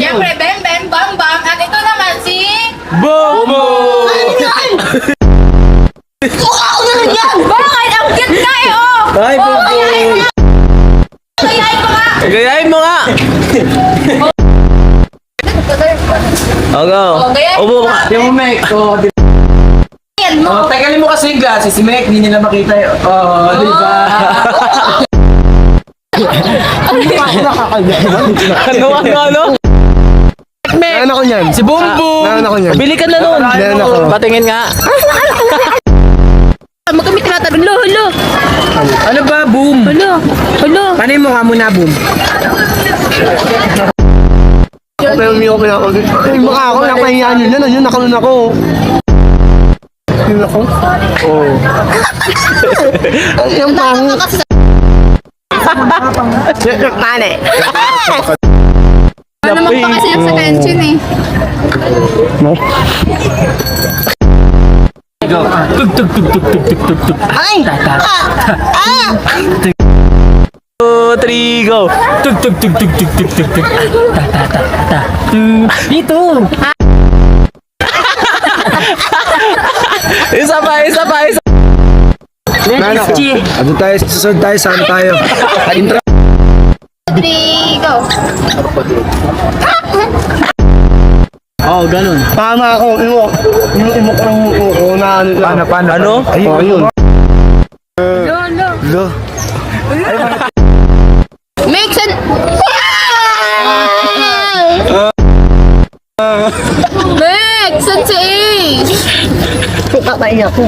Siyempre, Ben Ben, Bam Bam, at ito naman si... Bobo! Mukha ko na yan! Bakit? Ang cute nga eh, oh! Ay, Oh, Bobo! Kayain ko nga! Gayahin mo nga! Oh, gayahin Ubo mo ka. nga! Yung Mek, Yan mo! tagalin mo kasi yung glasses. Si Mek, hindi nila makita yun. Di ba? Ano? Meron ako niyan. Si Bumbum! Meron ako niyan. Bili ka na nun! Meron ako. Patingin nga. Magkami tinatanong, hulo! Ano ba, boom? Hulo! Paano yung mukha mo na, boom? Pero umiyak ko na ako. Ay, mukha ako. Napahingaan yun. Yun, nakalun ako. Yun ako? Oo. Ay, yung pangit. Yung tane. Ano naman pa kasi yung sa tension eh. Ay! 2, 3, go! Tug, tug, tug, tug, tug, tug, tug, tug. Ta, ta, ta, ta. Dito! Isa pa! Meron ako. Ano tayo? Susunod tayo. Saan tayo? Intro. 3, go! Oh, ganun. Tama ako. Imo ko lang na ano. Paano? Ano? Ayun. Lolo! Lo. Make sense! Make sense eh! Kakaiyak ko.